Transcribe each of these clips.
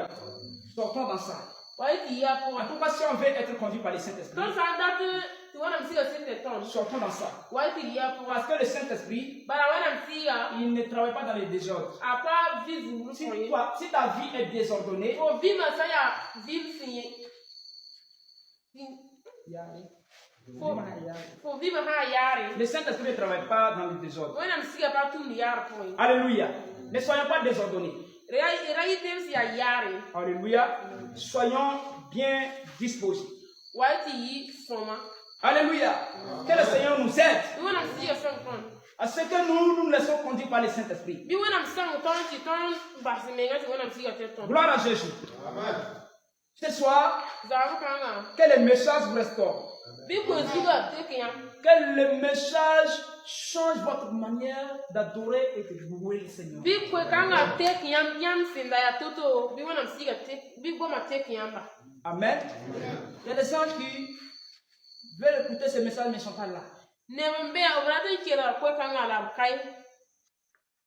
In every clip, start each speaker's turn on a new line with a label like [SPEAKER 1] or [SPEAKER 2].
[SPEAKER 1] Alléluia. Sortons dans ça.
[SPEAKER 2] Why do you have
[SPEAKER 1] En tout cas, si on veut être conduit par le Saint-Esprit,
[SPEAKER 2] don't say that to when I'm seeing a sick tongue.
[SPEAKER 1] sortons dans ça.
[SPEAKER 2] Why do you have
[SPEAKER 1] Parce que le Saint-Esprit,
[SPEAKER 2] But when I'm seeing
[SPEAKER 1] il ne travaille pas dans les désordres.
[SPEAKER 2] a pas vivo
[SPEAKER 1] Si,
[SPEAKER 2] for you.
[SPEAKER 1] si ta vie est désordonnée,
[SPEAKER 2] For Vima say a Vim sing. For Vima ha yari.
[SPEAKER 1] le Saint-Esprit ne travaille pas dans le désordre.
[SPEAKER 2] When I'm seeing about 2 milliard point.
[SPEAKER 1] Alléluia. Ne soyons pas désordonnés.
[SPEAKER 2] Rai tem si a yari.
[SPEAKER 1] Alléluia. Soyons bien disposés.
[SPEAKER 2] Why do you soma?
[SPEAKER 1] Alléluia. Que le Seigneur nous aide
[SPEAKER 2] When I'm seeing a song from.
[SPEAKER 1] à ce que nous laissons conduire par le Saint-Esprit.
[SPEAKER 2] Be when I'm sung turn basimenga when I'm seeing a tongue.
[SPEAKER 1] Gloire à Jésus.
[SPEAKER 3] Amen.
[SPEAKER 1] Ce soir,
[SPEAKER 2] Zaru kanga.
[SPEAKER 1] que le message vous restaure.
[SPEAKER 2] Be ko suga take ya.
[SPEAKER 1] Que le message change votre manière d'adorer et de louer le Seigneur.
[SPEAKER 2] Be ko kanga take yam sinda ya toto. Be when I'm seeing a take. Be go ma take yamba.
[SPEAKER 1] Amen. Il y a des gens qui veulent écouter ce message mais ne sont pas là.
[SPEAKER 2] Nembe obrado kira ko kanga la kai.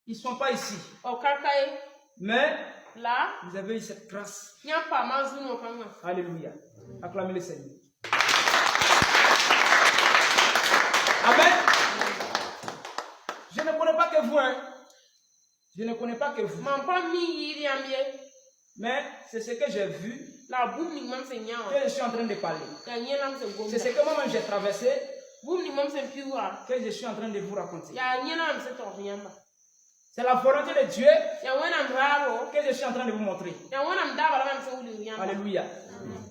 [SPEAKER 1] Ils ne sont pas ici.
[SPEAKER 2] O kakai
[SPEAKER 1] Mais
[SPEAKER 2] la
[SPEAKER 1] vous avez eu cette grâce.
[SPEAKER 2] nyampa mazuno kanga.
[SPEAKER 1] Alléluia. Acclamez le Seigneur. Amen. Je ne connais pas que vous. Hein. Je ne connais pas que vous.
[SPEAKER 2] Mampa mi yiri ambie.
[SPEAKER 1] Mais c'est ce que j'ai vu
[SPEAKER 2] La boum ni mam se nyawa.
[SPEAKER 1] que je suis en train de parler.
[SPEAKER 2] Ya nyelam se gomba.
[SPEAKER 1] C'est ce que moi-même j'ai traversé
[SPEAKER 2] Boum ni mam se piwa.
[SPEAKER 1] que je suis en train de vous raconter.
[SPEAKER 2] Ya nyelam se to yamba.
[SPEAKER 1] C'est la volonté de Dieu
[SPEAKER 2] Ya wenam bravo.
[SPEAKER 1] que je suis en train de vous montrer.
[SPEAKER 2] Ya wenam daba la mam se uli yamba.
[SPEAKER 1] Alléluia.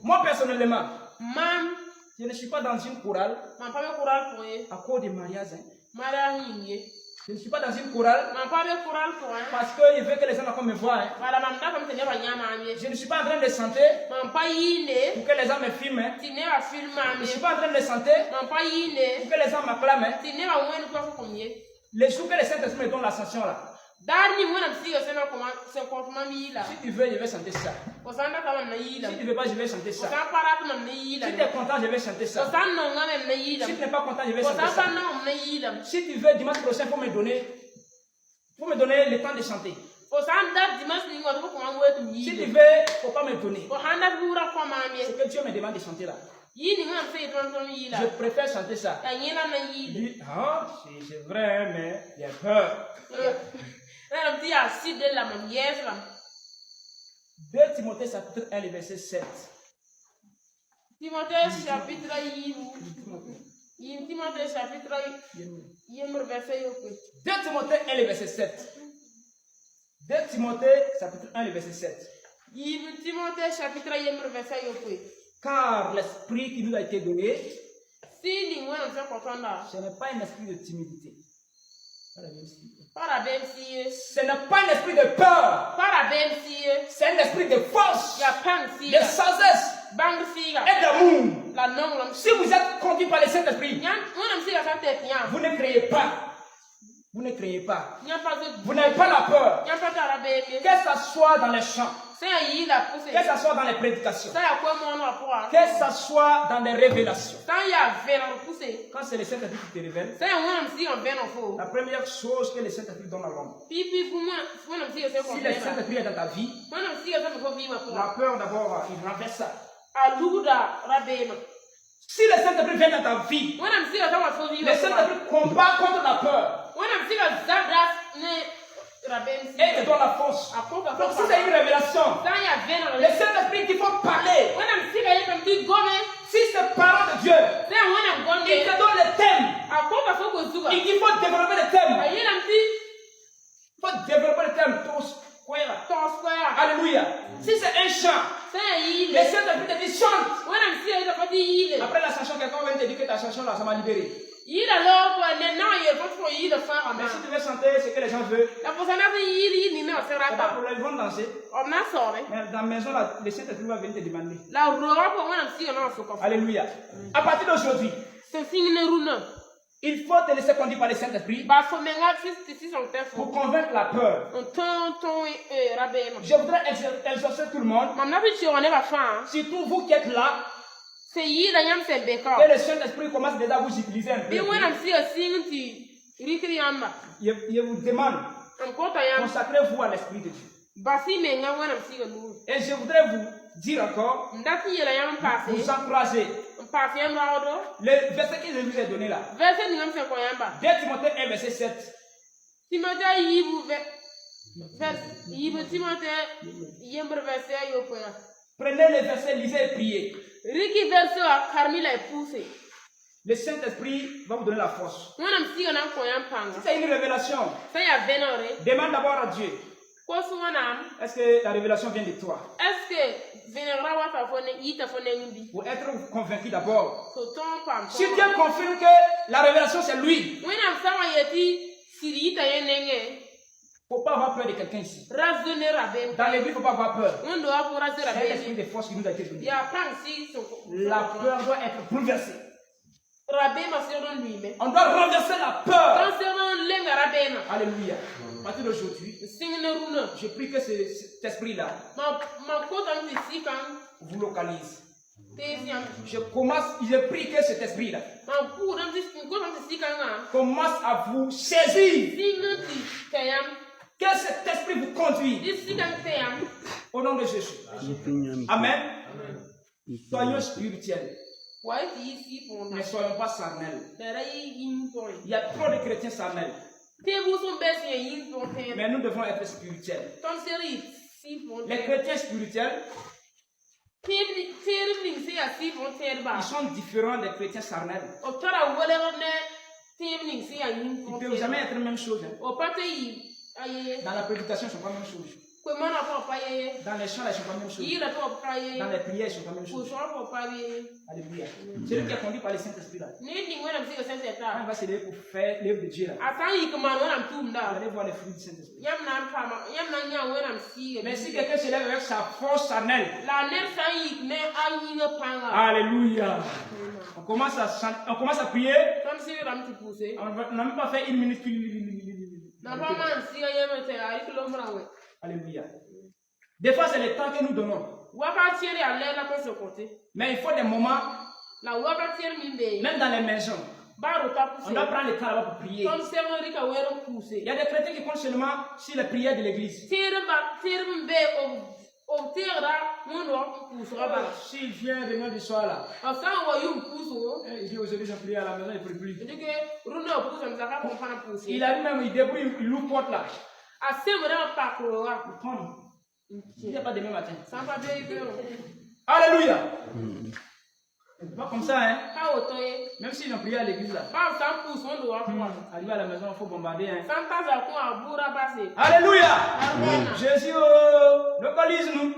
[SPEAKER 1] Moi personnellement,
[SPEAKER 2] Mam
[SPEAKER 1] je ne suis pas dans une chorale
[SPEAKER 2] mampa be kural poe.
[SPEAKER 1] à cause des mariages. Hein.
[SPEAKER 2] Mara hinye.
[SPEAKER 1] Je ne suis pas dans une chorale
[SPEAKER 2] Mampa be kural poe.
[SPEAKER 1] parce qu'il veut que les gens me voient. Hein.
[SPEAKER 2] Wala mam da kam te nyaba nyama ambie.
[SPEAKER 1] Je ne suis pas en train de chanter
[SPEAKER 2] Mampa yine.
[SPEAKER 1] pour que les gens me filment. Hein.
[SPEAKER 2] Ti neba film
[SPEAKER 1] Je ne
[SPEAKER 2] ambie.
[SPEAKER 1] suis pas en train de chanter
[SPEAKER 2] Mampa yine.
[SPEAKER 1] pour que les gens m'acclament. Hein.
[SPEAKER 2] Ti neba wenu kwa kumye.
[SPEAKER 1] Les jours que le Saint-Esprit me donne l'ascension là.
[SPEAKER 2] Dani mwana msiga sema kwa se kwa mila.
[SPEAKER 1] Si tu veux, je vais chanter ça.
[SPEAKER 2] Osanda kama na yila.
[SPEAKER 1] Si tu ne veux pas, je vais chanter ça.
[SPEAKER 2] Osanda para kama na yila.
[SPEAKER 1] Si tu es content, je vais chanter ça.
[SPEAKER 2] Osanda ngame na yila.
[SPEAKER 1] Si tu n'es pas content, je vais chanter ça.
[SPEAKER 2] Osanda na yila.
[SPEAKER 1] Si tu veux, dimanche prochain, il faut me donner le temps de chanter.
[SPEAKER 2] Osanda dimanche ni ngwa kwa ngwetu
[SPEAKER 1] Si tu
[SPEAKER 2] yila.
[SPEAKER 1] veux, il ne faut pas me donner.
[SPEAKER 2] Ohanda bura kwa mamie.
[SPEAKER 1] C'est que Dieu me demande de chanter là.
[SPEAKER 2] Yini ngam se tonton yila.
[SPEAKER 1] Je préfère chanter ça.
[SPEAKER 2] Ya nyela na yila.
[SPEAKER 1] Dis, ah, c'est vrai, mais j'ai peur.
[SPEAKER 2] Na mti ya si de la mam yesla.
[SPEAKER 1] 2 Timothée chapitre 1, le verset 7.
[SPEAKER 2] Timothée chapitre yin Timothée chapitre yin verset yokwe.
[SPEAKER 1] 2 Timothée 1, le verset 7. 2 Timothée chapitre 1, le verset 7.
[SPEAKER 2] Yin Timothée chapitre yin verset yokwe.
[SPEAKER 1] Car l'esprit qui nous a été donné,
[SPEAKER 2] Si ni ngwana mse kotonda.
[SPEAKER 1] ce n'est pas un esprit de timidité.
[SPEAKER 2] Para BMC.
[SPEAKER 1] Ce n'est pas un esprit de peur.
[SPEAKER 2] Para BMC.
[SPEAKER 1] C'est un esprit de force,
[SPEAKER 2] Ya pang
[SPEAKER 1] de
[SPEAKER 2] siga.
[SPEAKER 1] sagesse
[SPEAKER 2] Bang siga.
[SPEAKER 1] et d'amour.
[SPEAKER 2] La non lam.
[SPEAKER 1] Si vous êtes conduit par le Saint-Esprit,
[SPEAKER 2] Nyan ngwana msiga sante tiyan.
[SPEAKER 1] vous ne craiez pas. Vous ne craiez pas.
[SPEAKER 2] Nyan pa zo.
[SPEAKER 1] Vous n'avez pas la peur.
[SPEAKER 2] Nyan pa tara BMC.
[SPEAKER 1] Que ça soit dans les chants,
[SPEAKER 2] Se yi la puse.
[SPEAKER 1] que ça soit dans les prédications,
[SPEAKER 2] Sa ya kwa mono apwa.
[SPEAKER 1] que ça soit dans les révélations.
[SPEAKER 2] Sa ya vena puse.
[SPEAKER 1] Quand c'est le Saint-Esprit qui te révèle,
[SPEAKER 2] Sa ya ngwana msiga vena fo.
[SPEAKER 1] la première chose que le Saint-Esprit donne à l'homme,
[SPEAKER 2] Pipi pour moi, ngwana msiga se
[SPEAKER 1] si
[SPEAKER 2] ko
[SPEAKER 1] le
[SPEAKER 2] vena.
[SPEAKER 1] Saint-Esprit est dans ta vie,
[SPEAKER 2] Ngwana msiga se ko vima
[SPEAKER 1] la
[SPEAKER 2] kwa.
[SPEAKER 1] peur d'abord, il renverse ça.
[SPEAKER 2] Aluda rabema.
[SPEAKER 1] Si le Saint-Esprit vient dans ta vie,
[SPEAKER 2] Ngwana msiga se ko vima.
[SPEAKER 1] le Saint-Esprit combat contre la peur
[SPEAKER 2] Ngwana msiga zabras ne rabem
[SPEAKER 1] et te donne la force. Donc si c'est une révélation,
[SPEAKER 2] Sa ya vena.
[SPEAKER 1] le Saint-Esprit qu'il faut parler,
[SPEAKER 2] Ngwana msiga ye kamti gome.
[SPEAKER 1] si c'est parole de Dieu,
[SPEAKER 2] Sa ya ngwana
[SPEAKER 1] il
[SPEAKER 2] gonde.
[SPEAKER 1] te donne le thème.
[SPEAKER 2] Akoka foko zuga.
[SPEAKER 1] Il faut développer le thème.
[SPEAKER 2] Ayela mti
[SPEAKER 1] Il faut développer le thème.
[SPEAKER 2] to square.
[SPEAKER 1] Alléluia. Si c'est un chant,
[SPEAKER 2] Sa ya
[SPEAKER 1] le
[SPEAKER 2] yile.
[SPEAKER 1] Saint-Esprit te dit chante.
[SPEAKER 2] Ngwana msiga ye pati yile.
[SPEAKER 1] Après la chanson, quelqu'un vient te dire que ta chanson là, ça m'a libéré.
[SPEAKER 2] Yile lo kwa ne na ye foko yile fara ma.
[SPEAKER 1] Mais si tu veux chanter ce que les gens veulent,
[SPEAKER 2] La posana fi yile ni na
[SPEAKER 1] c'est pas
[SPEAKER 2] serata.
[SPEAKER 1] problème, ils vont danser.
[SPEAKER 2] Omna sore.
[SPEAKER 1] Mais dans la maison, là, le Saint-Esprit va venir te demander.
[SPEAKER 2] La roa ko ngwana msiga na soko.
[SPEAKER 1] Alléluia. À partir d'aujourd'hui,
[SPEAKER 2] Se singine runa.
[SPEAKER 1] il faut te laisser conduire par le Saint-Esprit
[SPEAKER 2] Ba so menga si son tefo.
[SPEAKER 1] pour convaincre la peur.
[SPEAKER 2] On ton rabema.
[SPEAKER 1] Je voudrais exhorter tout le monde,
[SPEAKER 2] Mamna fi chiro ne ba fa.
[SPEAKER 1] surtout vous qui êtes là,
[SPEAKER 2] Se yile nyam se beka.
[SPEAKER 1] que le Saint-Esprit commence déjà à vous utiliser un peu.
[SPEAKER 2] Bi ngwana msiga singi rikri yamba.
[SPEAKER 1] Je vous demande,
[SPEAKER 2] Am kota yamba.
[SPEAKER 1] consacrez-vous à l'Esprit de Dieu.
[SPEAKER 2] Basi me nga wana msiga nu.
[SPEAKER 1] Et je voudrais vous dire encore,
[SPEAKER 2] Ndati yela yam passé.
[SPEAKER 1] vous encourager.
[SPEAKER 2] Passé yam raodo.
[SPEAKER 1] Le verset que je vous ai donné là.
[SPEAKER 2] Verset ngam se ko yamba.
[SPEAKER 1] 2 Timothée 1, verset 7.
[SPEAKER 2] Timothée yibu yibu Timothée yembre verset yo poya.
[SPEAKER 1] Prenez les versets, lisez et priez.
[SPEAKER 2] Riki verset a Carmila est poussé.
[SPEAKER 1] Le Saint-Esprit va vous donner la force.
[SPEAKER 2] Wana msiga na ko yam panga.
[SPEAKER 1] Si c'est une révélation,
[SPEAKER 2] Ça ya benore.
[SPEAKER 1] demande d'abord à Dieu.
[SPEAKER 2] Ko suwana.
[SPEAKER 1] Est-ce que la révélation vient de toi?
[SPEAKER 2] Est-ce que venera wata fone yita fone ngbi?
[SPEAKER 1] Pour être convaincu d'abord.
[SPEAKER 2] So ton pam.
[SPEAKER 1] Si Dieu confirme que la révélation c'est lui,
[SPEAKER 2] Wana msawa yeti siri yita yenenge.
[SPEAKER 1] il ne faut pas avoir peur de quelqu'un ici.
[SPEAKER 2] Razone rabem.
[SPEAKER 1] Dans l'église, il ne faut pas avoir peur.
[SPEAKER 2] On doit pour raser
[SPEAKER 1] C'est
[SPEAKER 2] rabem.
[SPEAKER 1] l'esprit de force qui nous a été donné.
[SPEAKER 2] Ya prang si so.
[SPEAKER 1] La peur doit être bouleversée.
[SPEAKER 2] Rabem a seron lui-même.
[SPEAKER 1] On doit renverser la peur.
[SPEAKER 2] Quand seron lenga rabem.
[SPEAKER 1] Alléluia. À partir d'aujourd'hui,
[SPEAKER 2] Singne runa.
[SPEAKER 1] je prie que cet esprit-là
[SPEAKER 2] Ma kota mti kan.
[SPEAKER 1] vous localise.
[SPEAKER 2] Tesiam.
[SPEAKER 1] Je prie que cet esprit-là
[SPEAKER 2] Ma pour mti kota mti kan.
[SPEAKER 1] commence à vous saisir.
[SPEAKER 2] Singne ti tayam.
[SPEAKER 1] Que cet esprit vous conduise.
[SPEAKER 2] Disi kan tayam.
[SPEAKER 1] Au nom de Jésus. Amen. Soyons spirituels.
[SPEAKER 2] Wai ti si pona.
[SPEAKER 1] Ne soyons pas charnels.
[SPEAKER 2] Dara yi yin toy.
[SPEAKER 1] Il y a trop de chrétiens charnels.
[SPEAKER 2] Tebu son besi yin ton ten.
[SPEAKER 1] Mais nous devons être spirituels.
[SPEAKER 2] Ton seri si pon.
[SPEAKER 1] Les chrétiens spirituels,
[SPEAKER 2] Tebu si a si pon ten ba.
[SPEAKER 1] ils sont différents des chrétiens charnels.
[SPEAKER 2] O tara wole ne tebu si a yin
[SPEAKER 1] Ils
[SPEAKER 2] pon.
[SPEAKER 1] ne peuvent jamais être la même chose. Hein.
[SPEAKER 2] O pate yi aye.
[SPEAKER 1] Dans la prédication, ils ne sont pas la même chose.
[SPEAKER 2] Ko mana pa pa ye.
[SPEAKER 1] Dans les chants, ils ne sont pas la même chose.
[SPEAKER 2] Yi la to pa ye.
[SPEAKER 1] Dans les prières, ils ne sont pas la même
[SPEAKER 2] Ko
[SPEAKER 1] chose.
[SPEAKER 2] so pa pa ye.
[SPEAKER 1] Alléluia. Celui qui est conduit par le Saint-Esprit là,
[SPEAKER 2] Ni ni wena msi ka sense
[SPEAKER 1] quand il
[SPEAKER 2] ta.
[SPEAKER 1] va se lever pour faire l'œuvre de Dieu là,
[SPEAKER 2] Atan yi ko man wena mtum
[SPEAKER 1] vous
[SPEAKER 2] da.
[SPEAKER 1] allez voir les fruits du Saint-Esprit.
[SPEAKER 2] Yam na pa ma yam na nya wena msi.
[SPEAKER 1] Mais si quelqu'un se lève avec sa force charnelle,
[SPEAKER 2] La ner sa yi ne ayi ne panga.
[SPEAKER 1] alléluia. On commence à prier.
[SPEAKER 2] Comme si ram ti pousser.
[SPEAKER 1] On n'a même pas fait une minute.
[SPEAKER 2] Na pa man si ga yeme te ay ko lombra we.
[SPEAKER 1] Alléluia. Des fois, c'est le temps que nous donnons.
[SPEAKER 2] Waka tiere a le la pe se côté.
[SPEAKER 1] Mais il faut des moments,
[SPEAKER 2] La waka tiere min be.
[SPEAKER 1] même dans les maisons,
[SPEAKER 2] Baro ta
[SPEAKER 1] on
[SPEAKER 2] pousser.
[SPEAKER 1] doit prendre le temps là-bas pour prier.
[SPEAKER 2] Comme c'est un rika wero
[SPEAKER 1] Il
[SPEAKER 2] pousser.
[SPEAKER 1] y a des chrétiens qui comptent seulement sur les prières de l'église.
[SPEAKER 2] Tiere min be o tiere da mon wa poussera ba.
[SPEAKER 1] S'il vient demain du soir là,
[SPEAKER 2] Enfin wa yum pousso.
[SPEAKER 1] il dit aujourd'hui j'ai prié à la maison, il ne prie plus.
[SPEAKER 2] Dit que runa pousse am zaka ko fana pousser.
[SPEAKER 1] Il arrive même, il débrouille, il loue porte là.
[SPEAKER 2] A se mo na pa ko wa.
[SPEAKER 1] Il prend. Il n'y a pas demain matin.
[SPEAKER 2] Sans pas be be.
[SPEAKER 1] Alléluia. C'est pas comme ça, hein.
[SPEAKER 2] Ka o toye.
[SPEAKER 1] Même s'ils ont prié à l'église là.
[SPEAKER 2] Ba sans pousse on doit quoi.
[SPEAKER 1] Arrivé à la maison, il faut bombarder, hein.
[SPEAKER 2] Sans pas za ko abura passer.
[SPEAKER 1] Alléluia.
[SPEAKER 2] Amen.
[SPEAKER 1] Jésus, localise-nous.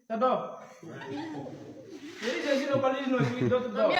[SPEAKER 1] D'abord. Je dis Jésus, localise-nous. Et puis d'autres d'abord.